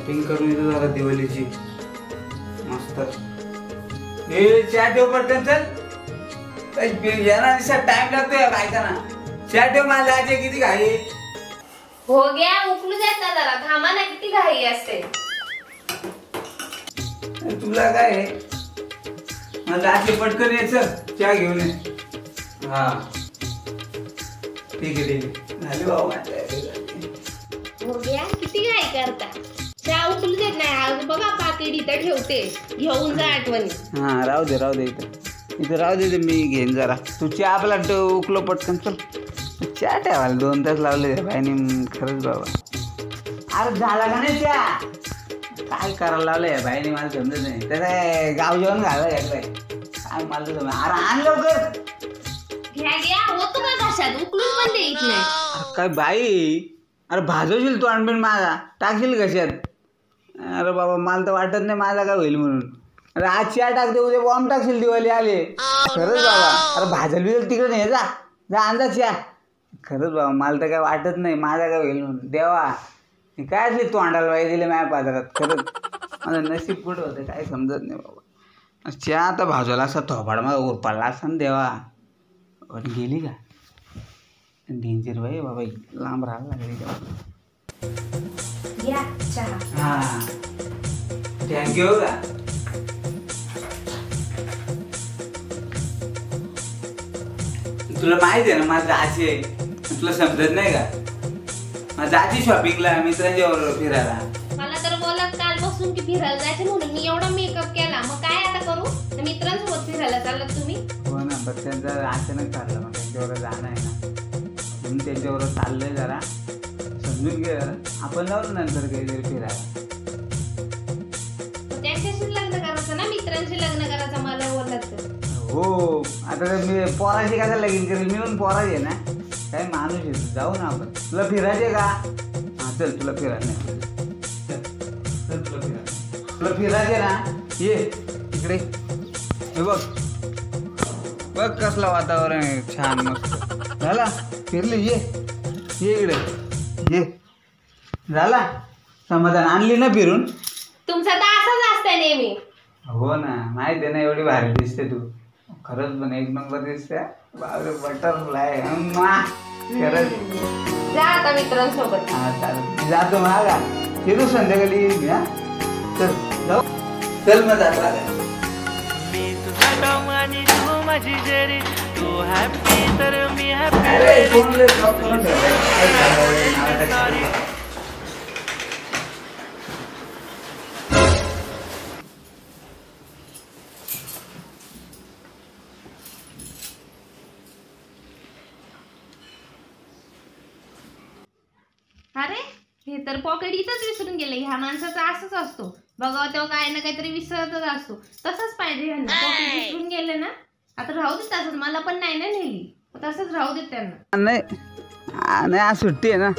Shopping करून येतो जरा दिवाळीची मस्त। हे चहा ठेव पटकन चल, येणार टाइम लागतोय बायकांना। चहा ठेव, मला जायचे किती घाई। हो गया, उकलू देत ना जरा, थांबा ना, किती घाई असते। तुला काय मला जायचे, पटकन यायचं चहा घेऊन ये। हा ठीक आहे ठीक आहे, झाली बाबा। हो गया, किती घाई करता, चहा उकलू देत नाही। आज बघा पाकिट इथं ठेवते, घेऊन जा आठवणी। हा राहू दे इथं राहू दे, मी घेईन जरा। तू चहा आपला उकलो पटकन चल। चहा ठेवायला 2 तास लावले बाईने, खरंच बाबा। अरे झाला का नाही चहा? काय करायला लावलंय बाईने, मला समजत नाही। तर गाव जेवण घालायला घेतलंय काय, मला समज। अरे आण लवकर, घ्या होतो का घशात, उकलून पण देत नाही। काय बाई, अरे भाजवशील तू आणबीन माझा, टाकशील कशात? अरे बाबा मला तर वाटत नाही माझा काय होईल म्हणून। अरे आज चहा टाकते, उद्या बॉम्ब टाकशील, दिवाळी आले खरंच बाबा। अरे भाजल बिजल तिकडे नाही, जा अंदा चहा। खरंच बाबा मला तर काय वाटत नाही माझा काय होईल म्हणून। देवा काय असली तोंडाला बाई दिले माझ्या पात्रात, खरंच माझं नशीब कुठं होतं काय समजत नाही बाबा। चहा आता भाजवला असा थोपाड मला उरपाडला असता ना देवा। पण गेली का डेंजर बाई बाबा, लांब राहायला लागली घ्या चहा। हा थँक्यू का। तुला माहिती आहे ना माझं आजी आहे, तुला समजत नाही का? माझं आजी शॉपिंगला, मित्रांच्या बरोबर फिरायला। मला तर बोलत कालपासून की फिरायला जायचं म्हणून मी एवढा मेकअप केला, मग काय आता करू? मित्रांसोबत फिरायला चाललात तुम्ही? हो ना, पण त्यांचं अचानक ठरलं, मग त्यांच्याबरोबर जाणं आहे ना, म्हणून त्यांच्याबरोबर चाललंय। जरा समजून घे, आपण जाऊ नंतर काहीतरी फिरायला। त्यांच्याशी लग्न करायचं ना, मित्रांशी लग्न करायचं मला बोलत तर। हो आता मी पोराशी काय लगीन करेल, मी पण पोराची आहे ना, काय माणूस आहे। जाऊ ना आपण, तुला फिरायचे का? हा चल, तुला फिरायला नाही चल, तुला फिरायचे ना, ये इकडे। हे बघ बघ कसलं वातावरण आहे, छान मस्त झाला फिरली। ये इकडे ये, झाला समाधान, आणली ना फिरून? तुमचा तर असंच असतंय नेहमी। हो ना, माहिती आहे ना, एवढी भारी दिसते तू, खरंच पण एक नंबर दिसते बाबा, बटरफ्लाय खरंच। जा आता मित्रांसोबत। हा चालेल, जातो मागा, फिरू संध्याकाळी येईल मी। हा चल जाऊ, चल मग जातो। मी तुझा टॉम आणि तू माझी जेरी, तू हॅपी तर मी हॅपी। अरे कोणले ड्रॉप करून ठेवलंय? अरे हे तर पॉकेट इथंच विसरून गेले। ह्या माणसाचा असंच असतो, बघा तेव्हा काही ना काहीतरी विसरतच असतो। तसंच पाहिजे ह्यांना, पॉकेट विसरून गेले ना, आता राहू देत तसंच। मला पण नाही ना नेली, तसंच राहू देत त्यांना। नाही आज सुट्टी आहे ना,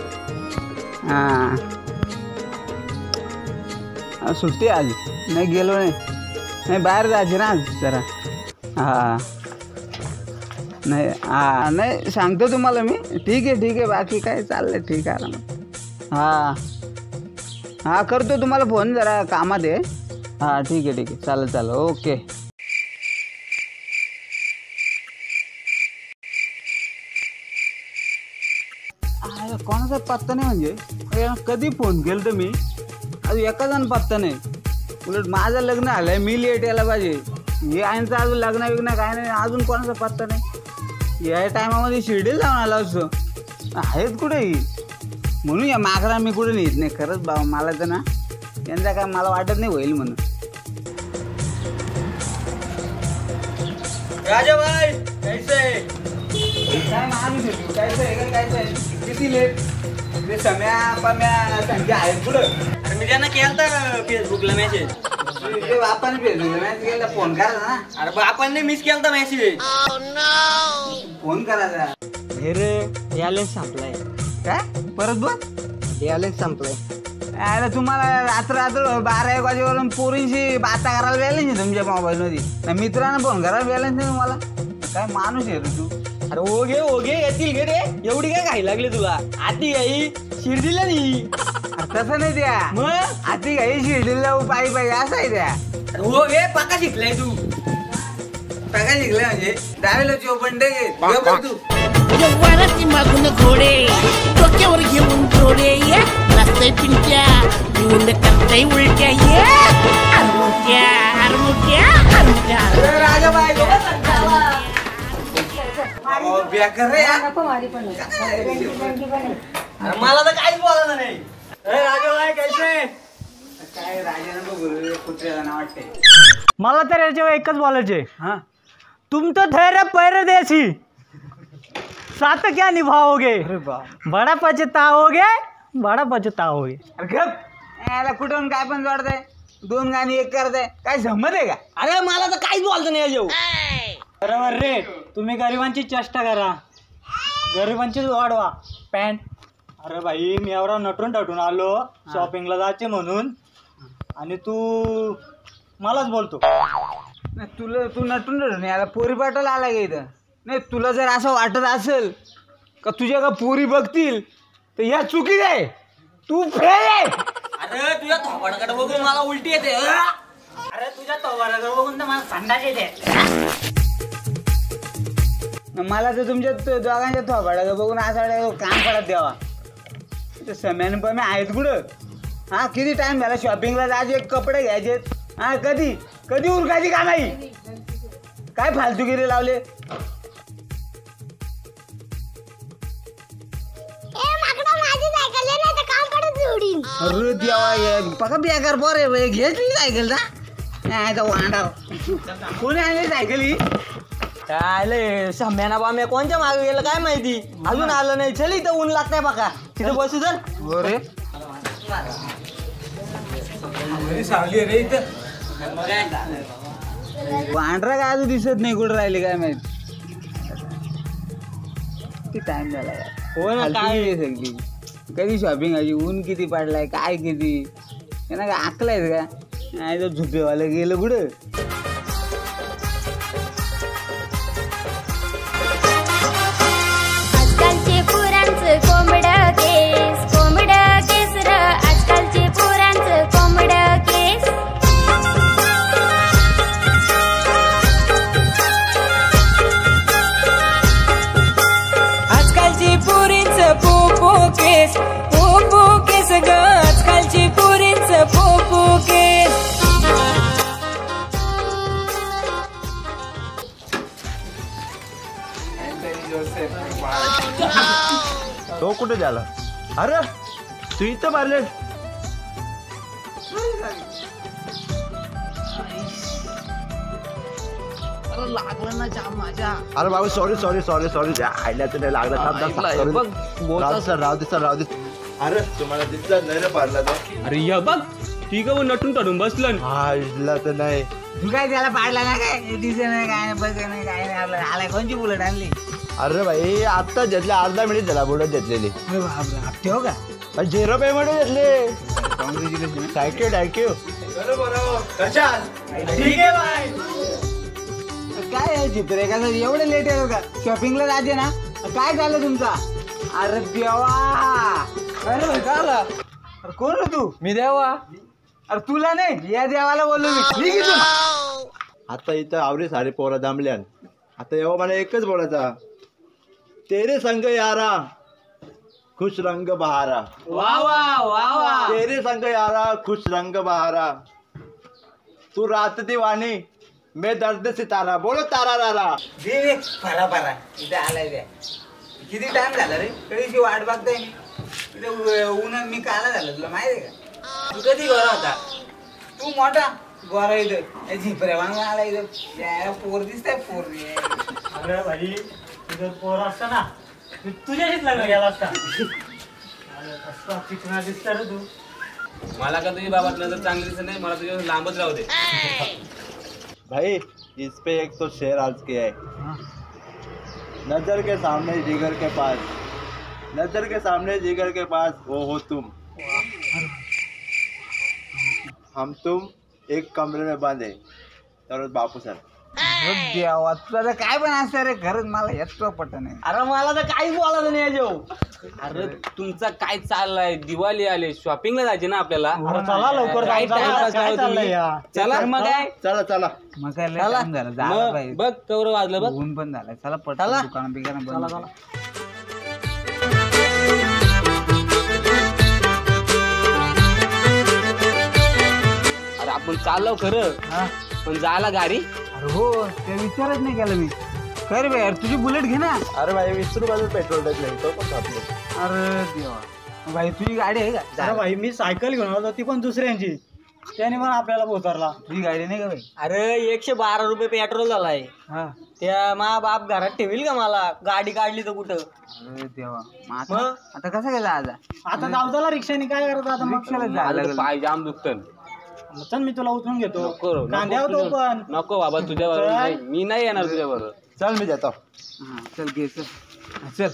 हा सुट्टी आज, नाही गेलो नाही बाहेर जायचे ना आज जरा। हा नाही सांगतो तुम्हाला मी। ठीक आहे बाकी काय चाललंय, ठीक आहे ना। हा करतो तुम्हाला फोन, जरा कामात आहे। हा ठीक आहे चालेल ओके। कोणाचा पत्ता नाही, म्हणजे कधी फोन केलं तर मी अजून एका जण पत्ता नाही। उलट माझं लग्न आलंय, मी लेट यायला पाहिजे, हे यांचं अजून लग्न विग्न काय नाही, अजून कोणाचा पत्ता नाही। या टायमामध्ये शिर्डीला जाऊन आला असतो, आहेत कुठेही, म्हणून या मागरा मी कुठे नेत नाही। खरंच बाबा मला तर ना यांचा काय मला वाटत नाही होईल म्हणून। राजा भाई कैसे काय माणूस आहे, कैसे किती लेट? ते सम्या पम्या संख्या आहेत पुढं। अरे मी त्यांना केलता फेसबुकला मेसेज, आपण फेसबुकला मेसेज केला, फोन करायचा ना। अरे बापांनी मिस केलता मेसेज, फोन करायचा। हे रे बॅलन्स संपलाय। काय परत बघ, बॅलन्स संपलाय। अरे तुम्हाला रात्र 12-1 वाजेवरून पोरींशी बाता करायला बॅलन्स आहे तुमच्या मोबाईलमध्ये, मित्रांना फोन करायला बॅलन्स नाही तुम्हाला? काय माणूस आहे तू? अरे ओगे येतील गे रे, एवढी काय घाई लागली तुला? आती घाई शिर्डीला नाही. अरे तसं नाही द्या मग आधी काही शिर्डीला जाऊ पायी पाहिजे असं आहे त्या हो वे पक्का शिकलाय तू. टाका शिकले म्हणजे दहावीला चोपंडे घे तू वराती मागून घोडे डोक्यावर घेऊन घोडे रस्ते पिंट्या घेऊन करताय उलट्या अरमुट्या अरमुट्या अरमुट्या राजा बायको बेकार रे यार. मला तर काहीच बोलायचं नाही. राजा भाई कैसे. काय राजानं बघू कुत्र्याला ना वाटते. मला तर याच्यावर एकच बोलायचे. हा तुम तो ठहरे परदेसी साथ क्या निभाओगे. अरे बाप. बड़ा पछताओगे बड़ा पछताओगे. अरे गप याला कुठून काय पण जोडताय. 2 गाणी एक करताय काय जमत आहे का. अरे मला तर काहीच बोलायचं नाही याच्यावर. बरोबर रे. तुम्ही गरिबांची चेष्टा करा गरिबांचीच वाढवा पॅन्ट. अरे भाई मी एवढा नटून टटून आलो शॉपिंगला जायचे म्हणून आणि तू मलाच बोलतो. नाही तुला तू नटून नटून याला पोरी पाठवला आला का इथं. नाही तुला जर असं वाटत असेल का तुझ्या का पोरी बघतील तर ह्या चुकीच आहे. तू फेल आहे. अरे तुझ्या थोबाडाकडे बघून मला उलटी येते. अरे तुझ्या थोबाडाकडे बघून तर मला संडास येते. मला तर तुमच्या दोघांच्या थोबाडा बघून असं वाटतं काम करत द्यावा. सम्यान पण आहेत कुठं. हा किती टाइम झाला शॉपिंगला जायचे कपडे घ्यायचे. हा कधी कधी उरकायची का नाही. काय फालतूगिरी लावले. अरे देवा पका बेकार बरे घेतली सायकल ना. नाही तर वांडा कोणी आणली सायकल ही. काय सम्याना बाम्या कोणत्या मागे गेलं काय माहिती. अजून आलं नाही. चल इथं ऊन लागतंय बघा तिथं बसू चल. बरे सावली रे इथं. पांढरा काय अजून दिसत नाही कुठं राहिले काय माहित. किती टाइम झाला यार. हो ना काय सगळी कधी शॉपिंग आली. ऊन किती पडलाय काय किती त्यांना काय आकलायच का. नाही तर झुपेवालं गेलं कुठं. आजकालचे पोरांचं कोंबड केस र आजकालचे पोरांचं कोंबड केस. आजकालची पोरींचं पोपो केस ग आजकालची पोरींचं पोपो केस. तो कुठे झाला. अरे तू इथं मारले. अरे बाबा सॉरी सॉरी सॉरी सॉरी आयला तर नाही लागला. राहू दे. अरे तुम्हाला दिसलं नाही रे पाडला तर. अरे या बघ ठीक आहे नटून टटून बसलं. हा इथला तर नाही. तू काय त्याला पाडला ना काय दिसत नाही काय नाही बघ नाही काय नाही. आपल्याला आलाय कोणची बुलेट आणली. अरे भाई आता घेतले अर्धा मिनिट झाला बुलेट घेतलेली. अरे बापरे हप्ते हो का. 0 पेमेंट घेतले. कॉंग्रॅच्युलेशन. थँक्यू. ठीक आहे बाय. काय आहे चित्र का एवढं लेट आहे का शॉपिंगला जायचे ना. काय झालं तुमचा. अरे देवा. अरे काय झालं. अरे कोण रे तू. मी देवा. अरे तुला नाही या देवाला बोललो मी. आता इथं आवरे सारे पोरं जमल्यान. आता एव्हा मला एकच बोलायचा. तेरे संग यारा खुश रंग बहारा. वा वा वा वा. तेरे संग यारा खुश रंग बहारा. तू रात दीवानी मैं दर्द सितारा. बोलो तारा रारा. दे फरा फरा इथे आलाय द्या. किती टाइम झाला रे कधीची वाट बघताय मी. इथे उन्हात मी काला झालं तुला माहिती आहे का. तू कधी गोरा होता. तू मोठा गोरा इथं झिपऱ्यावान आला इथं. पोर दिसताय पोर. अरे भाई तुझं पोर असता ना तुझ्याशीच लग्न गेला असता. असं चिकना दिसता रे तू. मला का तुझी बाबा नजर चांगली दिसत नाही. मला तुझ्या लांबच राहू दे. भाई इस पे एक तो शेर आज किया है. नजर के सामने जिगर के पास. नजर के सामने जिगर के पास वो हो तुम. हम तुम एक कमरे में बंद है. तर बापू सर देवा तुला तर काय पण असतं रे खरंच मला येत पट नाही. अरे मला तर काहीच बोलायचं नाही जेव. अरे तुमचा काय चाललाय? दिवाळी आले, शॉपिंगला जायचे ना आपल्याला. अरे चला लवकर काय जाऊ, चला, टाइमपास काय लावतो चाललंय तुम्ही? या? चला मग काय चला चला. मग काय लय time झालं झालं मग पाहिजे. बघ कवर वाजलं बघ. ऊन पण झालं चला पट चला. दुकान बिकान बंद करू. अरे आपण चाललो खरं हा? पण जायला गाडी. अरे हो ते विचारच नाही केलं मी. कर बे यार तुझी बुलेट घे ना. अरे भाई 20 रुपयाचं पेट्रोल टाकलं तो पण थांबलो. अरे देवा भाई तुझी गाडी आहे का? अरे भाई मी सायकल घेऊन आलो ती पण दुसऱ्यांची, त्याने पण आपल्याला पोहोचरला. तुझी गाडी नाही का भाई? अरे 112 रुपये पेट्रोल झालाय. हा त्या मा बाप घरात ठेवील का मला? गाडी काढली तर कुठं? अरे देवा मग मग? आता कसं गेला आज? आता जाऊ चला रिक्षाने, काय करतो आता? मग रिक्षाला मला जायला तर लागलं. पाय जाम दुखतं. चल मी तुला उचलून घेतो. नको कांद्यावर तो पण. नको बाबा तुझ्यावर नाही, मी नाही येणार तुझ्याबरोबर. चल मी जातो. हा, चल घे चल. हा, चल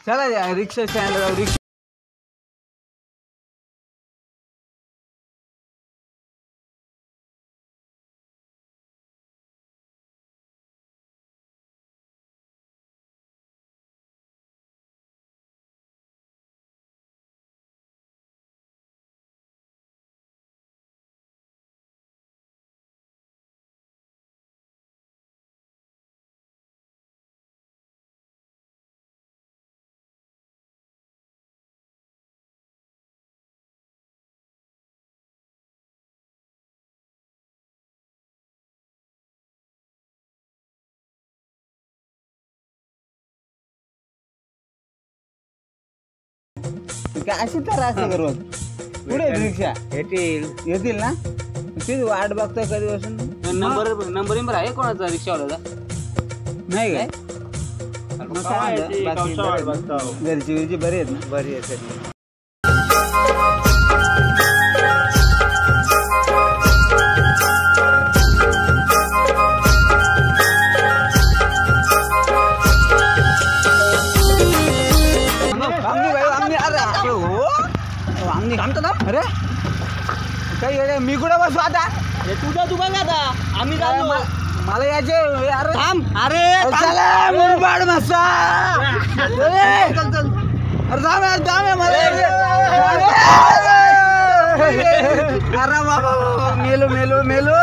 चला या रिक्षा स्टँडला जाऊ. रिक्षा काय अशी तर असते का रोज? पुढे आहेत रिक्षा येतील ना? तीच वाट बघतोय कधी बसून. नंबर आहे कोणाचा रिक्षावाल्याचा? नाही काय मग काय म्हणतो? बाकी बरं आहे? घरची विरची बरी आहेत ना? बरी आहे सगळी. आम्ही घामतो ना. अरे काही येडे, मी कुठे बसू आता? तुझा तू बघ आता. आम्ही जातो. मला यायचे. अरे थांब. अरे चला मुरबाड मसा. चल चल. अरे थांब यार, थांब यार, मला यायचे. अरे बाबा मेलो मेलो मेलो.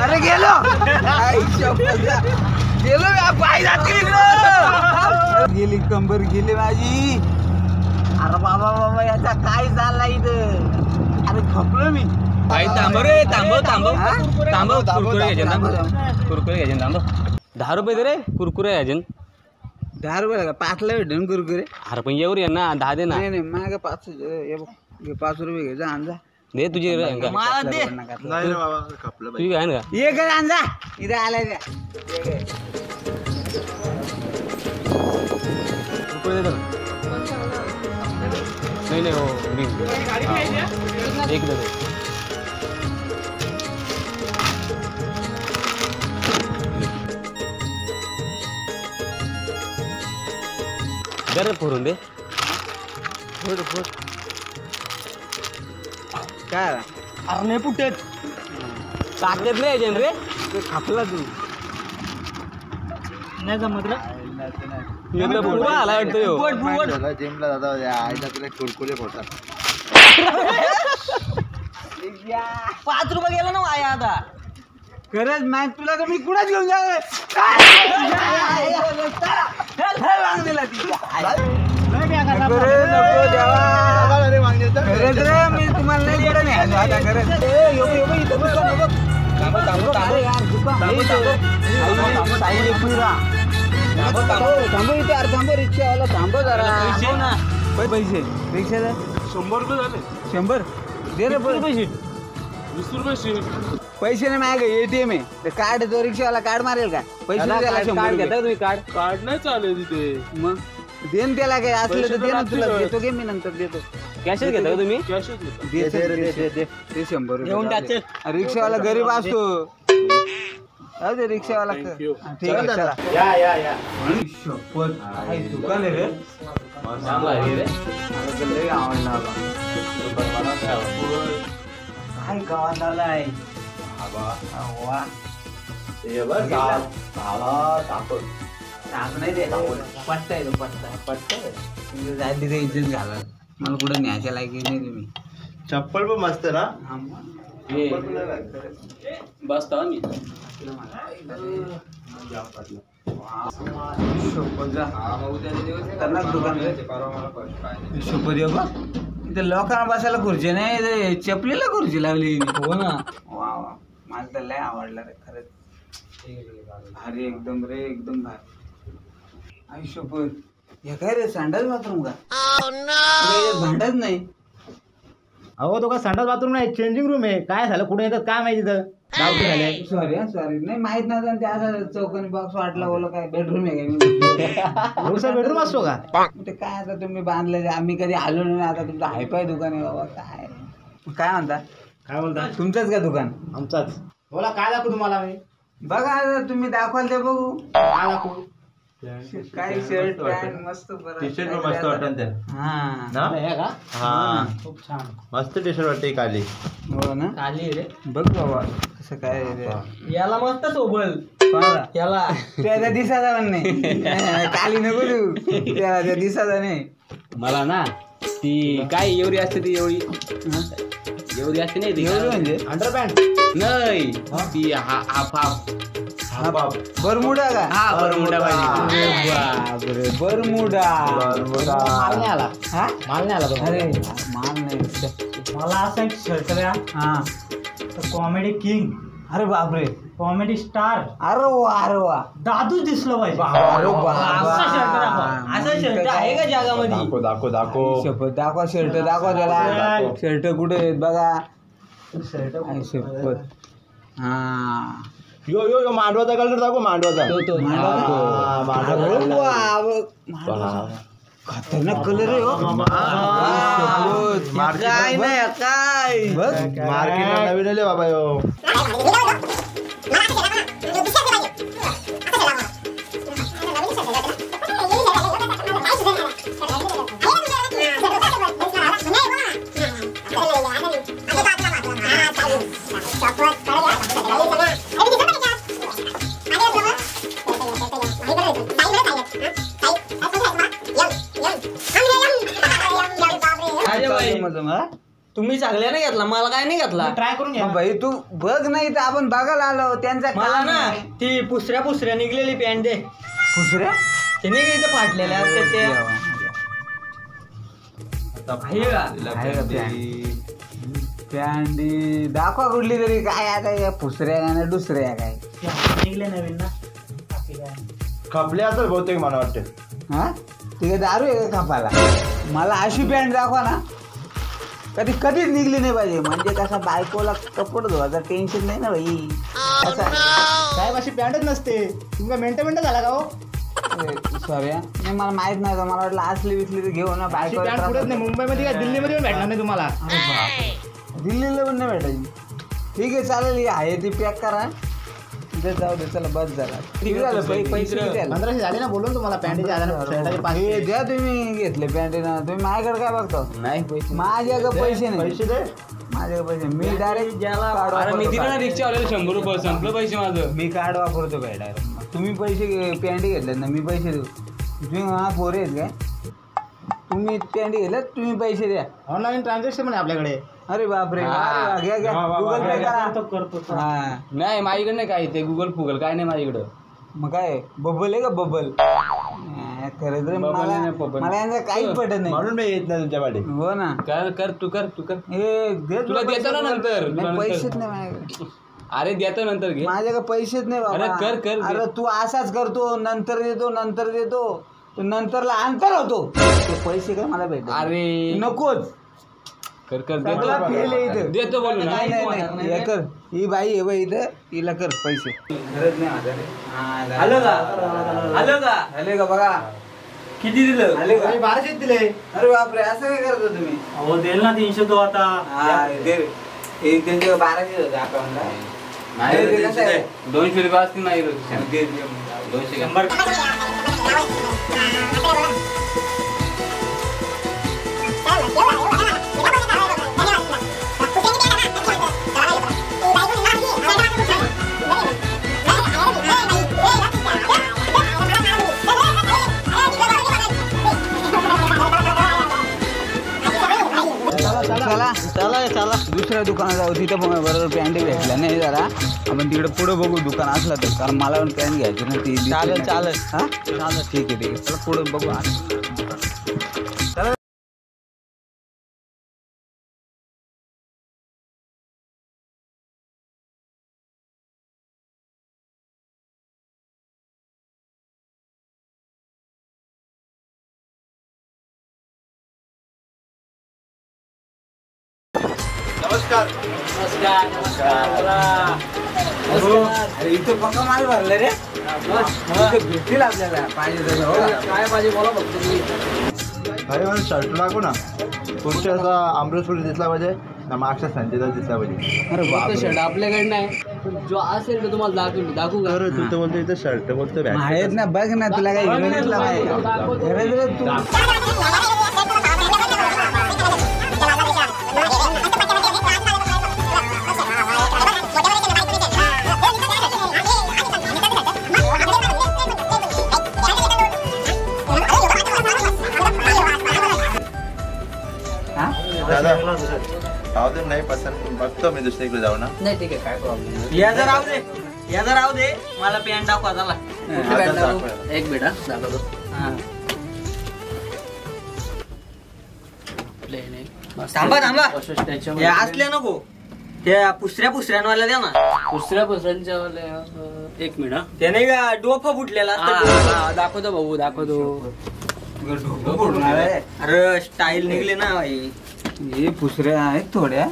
अरे गेलो. गेलो पाय जाते गेली, कंबर गेली माझी. अरे बाबा बाबा याचा काय झाला इथं? अरे खपलो मी. भाई थांब रे, थांबव कुरकुरे घ्यायचे कुरकुरे घ्यायचे थांब. 10 रुपये दे रे कुरकुरे घ्यायचे. 10 रुपये का? 5ला भेटेन कुरकुरे. अरे पण एवढी आहे ना, 10 दे ना. नाही नाही मागे 5 रुपये घे. जा आणजा. दे तुझी मला दे. नाही रे बाबा खपलं भाई. तुझी आहे ना. ये कर आणजा. इथं आलाय का? कुरकुरे दे ना. नाही हो एक दे. जरा फोडून दे. काय आला? अरे नाही पुटेत. ताकद नाही यायचे रे. ते खापला तू. नाही जमत रे. एकदा पुरा आला वाटतं ह्यो. जिमला जाता आईला तुला कुरकुरे पोटात. 5 रुपये गेला ना वाया आता. खरंच मॅच तुला तर मी कुणाच घेऊन जाऊ. दिला ती. नको रे, नको देवा. खरंच रे मी तुम्हाला नाही पुढे नाही आता खरंच. इथं बसतो ना बघ. अरे यार थांबो इथे. अरे थांबो रिक्षावाला थांबो जरा. पैसे रिक्षा 100 रुपये झाले. 100 दे रे पैसे. 20 रुपये पैसे नाही मागे ATM आहे. ते कार्ड तो रिक्षावाला कार्ड मारेल का? पैसे नाही द्यायला 100 कार्ड रुपये. घेता तुम्ही? कार्ड नाही चालेल तिथे. मग देन त्याला काय असलं तर दे ना. तुला देतो घे मी नंतर देतो. कॅशच घेता का तुम्ही? ते 100 घेऊन रुपये टाक. दे. रिक्षावाला गरीब असतो. जाऊ दे रिक्षावाला. ठीक आहे चला. या शपथ काय दुकान आहे रे. चांगला आहे रे. मला तर लय आवडला बाबा. काय गावात आलाय. वा हे बघ साप साप नाही ते पट्टा आहे तो पट्टा म्हणजे जाय तिथे इज्जत घाला मला कुठं न्यायच्या लायकी नाही तुम्ही. चप्पल पण मस्त ना. बस तर मी इथे लोकांना बसायला खुर्ची नाही इथे चपलीला खुर्ची लावली. हो ना. वा वा मला तर लय आवडलं रे खरंच भारी एकदम रे एकदम भारी. आयुष्यभर हे काय रे संडास बाथरूम का भांडत नाही. अहो तो का संडास बाथरूम नाही चेंजिंग रूम आहे. काय झालं कुठे येतात काय माहिती तर गावठी झाले. सॉरी नाही माहित नव्हतं त्या असं चौकोनी बॉक्स वाटला बोला काय बेडरूम आहे काय बेडरूम असतो का. ते काय आता तुम्ही बांधले आम्ही कधी आलो नाही. आता तुमचं हायफाय दुकान आहे बाबा काय काय म्हणता काय बोलता तुमचंच का दुकान. आमचाच. बोला काय दाखवू तुम्हाला मी. बघा आता तुम्ही दाखवाल ते बघू काय दाखवू. काय शर्ट पॅन्ट मस्त टी शर्ट पण मस्त वाटत ते. हा ना हे का हा खूप छान मस्त टी शर्ट वाटते काली. हो ना काली रे. बघ बाबा कसं काय रे. याला मस्त सोबल कोणाला? याला त्याला दिसाचा पण नाही काली नको तू त्याला त्या दिसाचा नाही. मला ना ती काय एवढी असते ती एवढी असते नाही ती एवढं म्हणजे अंडरपॅन्ट नाही ती हाफ बरमुडा का. हा बरमुडा पाहिजे. बापरे बरमुडा माल नाही आला. हा माल नाही आला तो. अरे माल नाही. मला असं एक शर्ट द्या. हा कॉमेडी किंग अरे बापरे कॉमेडी स्टार अरे वा दादूच दिसलं पाहिजे. अरे बाबा. असा शर्ट दाखवा. असा शर्ट आहे का जगामध्ये. दाखव शपथ दाखवा शर्ट दाखवा त्याला. शर्ट कुठे आहेत बघा. शर्ट शपथ हा यो मांडवाचा कलर दाखव. मांडवाचा खतरनाक कलर आहे हो. काय नाही काय बघ मार्केटला नवीन आले बाबा यो. तुम्ही चांगल्या नाही घेतला मला काय नाही घेतला. ट्राय करून घ्या. भाई तू बघ नाही तर आपण बघायला आलो त्यांचा मला काम ना आहे. ती पुसऱ्या निघलेली पॅन्ट दे. दुसऱ्या ते नाही का इथं फाटलेल्या असतात त्या. आहे का? आहे का पॅन्डी दाखवा कुठली तरी काय आता या फुसऱ्या ना दुसऱ्या काय निघले नवीन ना. खपले असेल बहुतेक मला वाटते. हा तिथे दारू आहे का खापाला. मला अशी पॅन्ट दाखवा ना कधीच निघली नाही पाहिजे. म्हणजे कसा बायकोला कपडे धुवायचं टेन्शन नाही ना भाई. साहेब अशी पॅन्टच नसते. तुमचा मिनटं झाला का हो. सॉरी नाही मला माहित नाही मला वाटलं असली विसली तर घेऊ ना अशी बायको. पॅन्ट कुठेच नाही. मुंबईमध्ये काय दिल्लीमध्ये पण भेटणार नाही तुम्हाला. दिल्लीला पण नाही भेटायची. ठीक आहे चालेल ही आहे ती पॅक करा. तिथे जाऊ दे चला बस झाला. किती झालं पैसे किती झाले? 1500 झाले ना बोलून तुम्हाला पॅन्टचे हे द्या तुम्ही घेतले पॅन्ट ना. तुम्ही माझ्याकडे काय बघतो. नाही पैसे माझ्याकडे पैसे नाही. पैसे दे. माझ्याकडे पैसे मी डायरेक्ट अरे मी दिलं ना रिक्षा वाल्याला 100 रुपये संपलं पैसे माझं. मी कार्ड वापरतो काय डायरेक्ट. तुम्ही पैसे पॅन्ट घेतलेत ना मी पैसे देऊ. तुम्ही हा पोरे आहेत काय तुम्ही पॅन्ट घेतल्यात तुम्ही पैसे द्या. ऑनलाईन ट्रान्झॅक्शन पण आहे आपल्याकडे. अरे बापरे घ्या घ्या गुगल पे करा. हा नाही माझ्याकडे नाही काय ते गुगल काय नाही माझ्याकडं. मग काय बबल आहे का बबल. खरंच रे मला यांचं काहीच पटत नाही. म्हणून मी येत नाही तुमच्या पाठी. हो ना कर तू कर हे दे तुला देतो ना नंतर. पैसेच नाही माझ्याकडे. अरे देतो नंतर घे. माझ्याकडे पैसेच नाही बाबा. अरे कर अरे तू असाच करतो नंतर देतो तो नंतरला अंतर होतो. ते पैसे काय मला भेट. अरे नकोच. कर मला फेल आहे इथं. देतो बोलू ना. नाही हे कर. ही बाई आहे बाई इथं हिला कर पैसे. गरज नाही माझ्या रे. आलं का आले का बघा किती दिलं. आले का 1200 दिले. अरे बापरे असं काय करतो तुम्ही. हो देईल ना 300 तो आता. हा दे हे त्यांचे 1200 होते अकाउंटला. नाही ते कसं आहे? 200 रुपये असतील नाही दे 200 Bye. दुसऱ्या दुकानात जाऊ तिथं बरोबर पॅन्ट भेटला नाही जरा आपण तिकडे पुढे बघू दुकान असलं तर कारण मला पण पॅन्ट घ्यायची ना ती चालेल चालेल हां चालेल ठीक आहे चला पुढे बघू चला नमस्कार. अरे इथं पक्का माल भरला रे इथं भेटतील आपल्याला पाहिजे तसं काय पाहिजे बोला फक्त तुम्ही. भाई मला शर्ट लागू ना पुढच्या असा अमृतसुरी दिसला पाहिजे ना मागच्या संजयला दिसला पाहिजे. अरे बापरे. शर्ट आपल्याकडे नाही पण जो असेल तर तुम्हाला दाखवू का? तर तू तर बोलतो इथं शर्ट बोलतो आहेत ना बघ ना तुला काही हिरो दिसला नाही खरंच रे तू दादा राहू दे नाही पसंत बघतो मी दुसरीकडे जाऊ ना. नाही ठीक आहे काय प्रॉब्लेम. याचा राहू दे मला पॅन्ट दाखवा चला. कुठली पॅन्ट दाखवू? एक मिनिट दाखवतो. थांबा हे असले नको त्या पुसऱ्यांवाल्या द्या ना. पुसऱ्यांच्या एक मिनिट ते नाही का डोफा फुटलेला दाखवतो भाऊ दाखवतो. अरे स्टाईल निघली ना भाई. हे पुसऱ्या आहेत थोड्या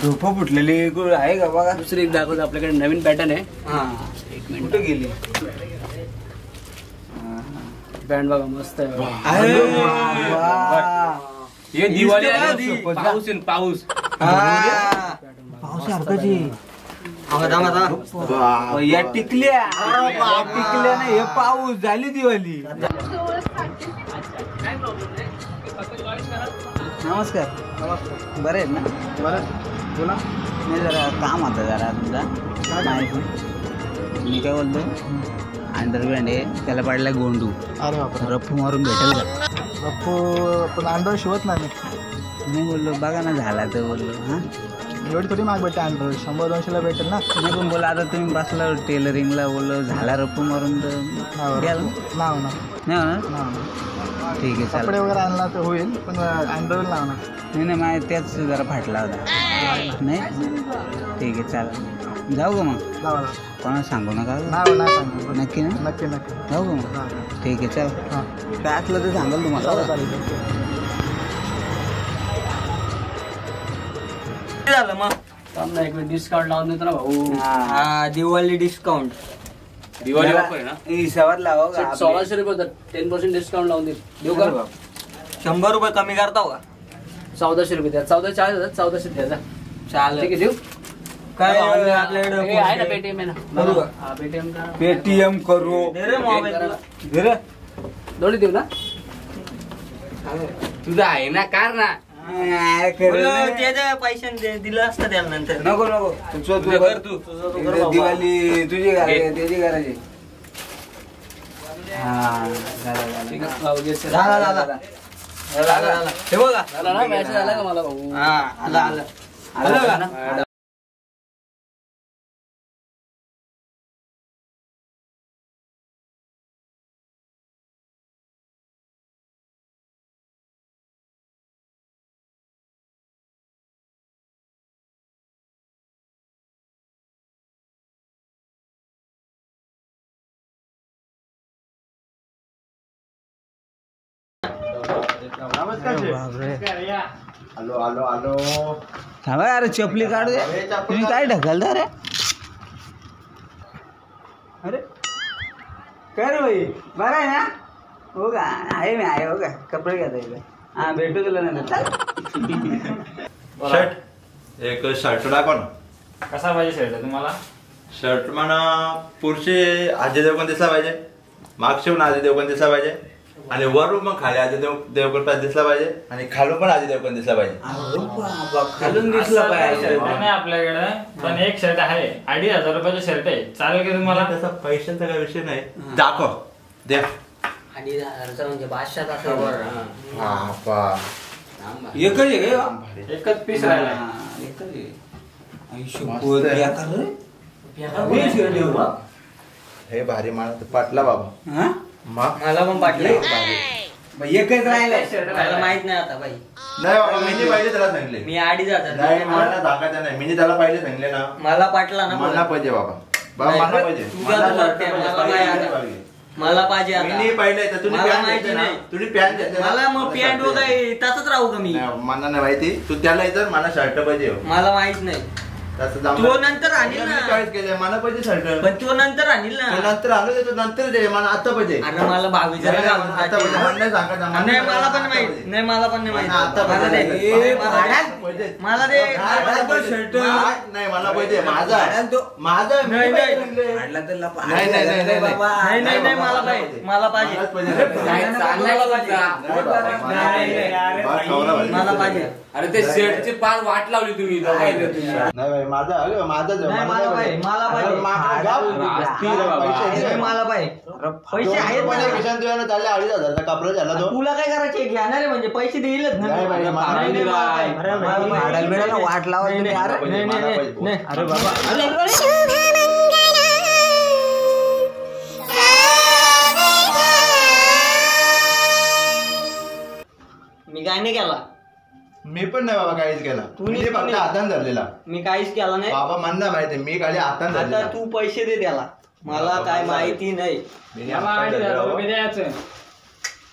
झोपं फुटलेली आहे का बघा. दुसरी एक दाखवतो आपल्याकडे नवीन पॅटर्न आहे. हा एक मिनिट कुठे गेली पॅन्ट बघा मस्त आहे. अरे वा. हे दिवाळी दिसते आली का? होती. पाऊस येईल पाऊस. पावसासारखंच वा. या टिकल्या टिकल्या नाही हे पाऊस झाली दिवाळी. नमस्कार बरे आहेत ना. बरं बोला. नाही जरा काम होतं जरा तुमचा माहिती मी काय बोलतो अंडरपॅन्ट आहे त्याला पाडला गोंडू. अरे बापरे. रफ्फू मारून भेटेल का? पण अंडर शिवत नाही नाही बोललो बघा ना झाला तर बोललो हां एवढी थोडी माग भेटते अंडर 100-200ला भेटेल ना. नाही पण बोला आता तुम्ही बसला टेलरिंगला बोललो झाला रफ्फू मारून तर द्याल ना? नाही होणार ठीक आहे चालेल. कपडे वगैरे आणला तर होईल पण अंडर लावणार नाही माझ्या त्याच जरा फाटला होता नाही ठीक आहे चालेल जाऊ का मग. लावा कोणाला सांगू नका नाही सांग. नक्की ना नक्की जाऊ का मग ठीक आहे चल काय असलं तर सांगाल तुम्हाला. झालं मग एक डिस्काउंट लावून देतो ना भाऊ. दिवाळी डिस्काउंट दिवाळी ऑफर आहे ना. हिसाबात लावा का 1600 रुपये 10% डिस्काउंट लावून देऊ का? 100 रुपये कमी करता का? 1400 रुपये द्या. 1440 1400 द्यायचा चालेल ठीक आहे. देऊ काय आपल्याकडे आहे ना पेटीएम आहे ना. पेटीएम का पेटीएम करू मोबाईल दोन्ही देऊ ना. तुझा आहे ना कार ना. त्याच्या पैशाने दिलं असतं त्याला नंतर. नको नको तुझं तू कर तू दिवाळी तुझी करायची त्याची करायची. हा झाला हे बघा झाला ना. मॅसेज आला का मला भाऊ? आलं का? आलो आलो आलो. थांबा अरे चपली काढू दे. तुम्ही काय ढकलता रे. अरे काय रे भाई बरं आहे ना. हो का आहे मी आहे हो का कपडे घ्या इकडे. हा भेटू तुला नंतर. शर्ट एक शर्ट दाखव ना. कसा पाहिजे शर्ट तुम्हाला? शर्ट म्हणा पुढचे अजय देवगण दिसला पाहिजे मागचे पण अजय देवगण दिसला पाहिजे आणि वरून पण खाली अजय देवगण दिसला पाहिजे आणि खालून पण अजय देवगण दिसला पाहिजे. खालून दिसला पाहिजे. नाही आपल्याकडे पण एक शर्ट आहे 2500 रुपयाचं शर्ट आहे. चालेल का तुम्हाला? त्याचा पैशांचा काही विषय नाही. दाखव दे. म्हणजे बादशाह हा एकच आहे का? एकच पीस राहिला. हे भारी मला पाटला बाबा. मला पण पाटलं एकच राहिलाय. मला माहित नाही आता बाई. नाही बाबा मी पाहिजे त्याला सांगितले. मी आडी जातात नाही मला सांगायचं नाही. मी त्याला पाहिजे सांगितले ना. मला पाटला ना. मला पाहिजे बाबा. बाबा मला पाहिजे. मला पाहिजे आता. मी पाहिले तर तुम्ही मला पॅन माहिती घेते ना. नाही. तुम्ही पॅन घेते ना. मला मग पॅन्ट वगैरे तसंच राहू का मी. मला नाही माहिती. तू त्याला इथं मला शर्ट पाहिजे. मला माहित नाही. तो नंतर आणील ना. चॉईस केले मला पाहिजे शर्ट. पण तो नंतर आणील ना. नंतर आलो ते नंतर दे. मला आता पाहिजे. अरे मला 22 आता पाहिजे. मला नाही सांगायचं. नाही मला पण माहित नाही. मला पण नाही माहित. आता मला दे. मला दे. शर्ट नाही मला पाहिजे. माझा माझा नाही नाही नाही नाही नाही नाही नाही मला पाहिजे. मला पाहिजे. मला पाहिजे. अरे ते शर्टची पार वाट लावली तुम्ही. नाही भाई माझा माझा मला पाहिजे. मला पाहिजे. मला पाहिजे. पैसे आहेत ना. किशन तुला चालले 2,500 कपडा झाला तो. तुला काय करायचे घेणार आहे म्हणजे पैसे देईलच ना. नाही भाई वाट लावा. अरे बाबा मी काय नाही केला. मी पण नाही बाबा काहीच केला. मी फक्त हातान धरलेला. मी काहीच केला नाही बाबा म्हणणं माहिती मी खाली हातान आता धरलेला. तू पैसे दे त्याला. मला काय माहिती नाही.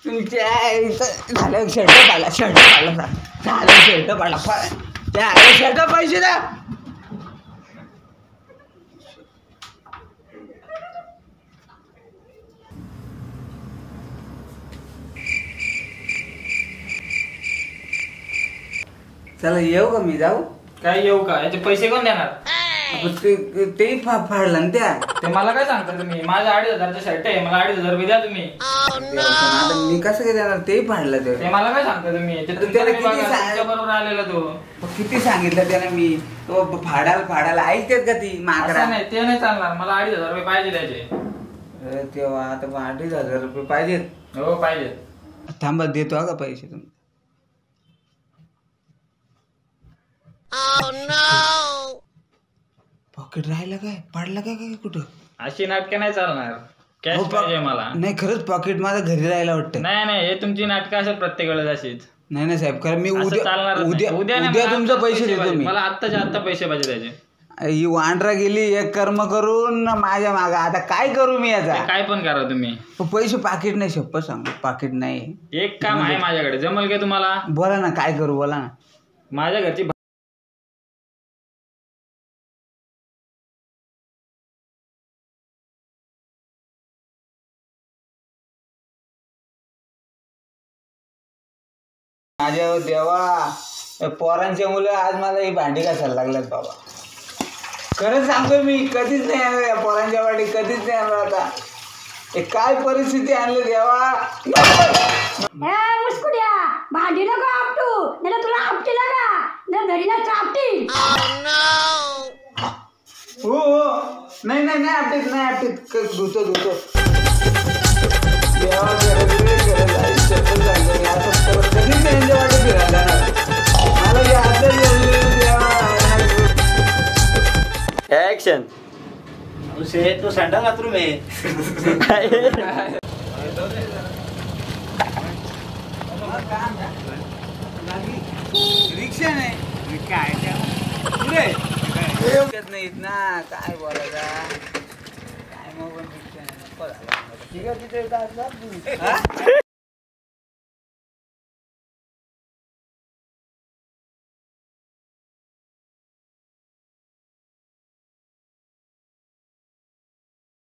तुमच्या झालं शर्ट पाडला. शर्ट पाडला झालं. शर्ट पाडला. शर्ट पैसे द्या. चला येऊ का मी जाऊ. काय येऊ का? याचे पैसे कोण देणार? ते फाडला ना त्या. ते मला काय सांगता तुम्ही? माझा 2,500 शर्ट आहे. मला 2,500 रुपये द्या तुम्ही. आता मी कसं काय देणार. ते फाडलं ते. ते मला काय सांगता तुम्ही? त्याला किती बरोबर आलेला तो. किती सांगितलं त्याला मी. तो फाडायला ऐकतात का ती माकरा. नाही ते नाही चालणार. मला 2,500 रुपये पाहिजे त्याचे. तेव्हा आता 2,500 रुपये पाहिजेत. हो पाहिजे. थांबा देतो का पैसे तुम्ही. पॉकेट राहिला काय. पाडला काय काय कुठं. अशी नाटकं नाही चालणार. कॅश पाहिजे मला. नाही खरंच पॉकेट माझं घरी राहायला वाटतं. नाही हे तुमची नाटकं असेल प्रत्येक वेळेस अशीच. नाही साहेब कारण मी चालणार उद्या तुमचे पैसे देतो मी. मला आत्ताच्या आत्ता पैसे पाहिजे त्याचे. ही वांडरा गेली एक कर्म करून माझ्या माग. आता काय करू मी याचा. काय पण करा तुम्ही. पैसे पाकिट नाही. शप्पथ सांगू पाकिट नाही. एक काम आहे माझ्याकडे. जमल का तुम्हाला? बोला ना काय करू बोला ना. माझ्या घरची माझ्या देवा पोरांच्या मुलं आज मला ही भांडी घासायला लागल्यात बाबा. खरंच सांगतो मी कधीच नाही आलो या पोरांच्या वाटी. कधीच नाही आलो. आता हे काय परिस्थिती आणली देवा. मुस्कुड्या भांडी नको आपटू. नाही तुला आपटीला का नाही धरीला चापटी. हो नाही नाही नाही आपटीत नाही आपटीत. धुतो देवा. कधीच त्यांच्या वाटी फिरायला मला ऍक्शन. तो सँडल बाथरूम आहे. रिक्षा नाही काय नाहीत ना. काय बोलायचा काय मग रिक्षा नाही. ठीक आहे तिथे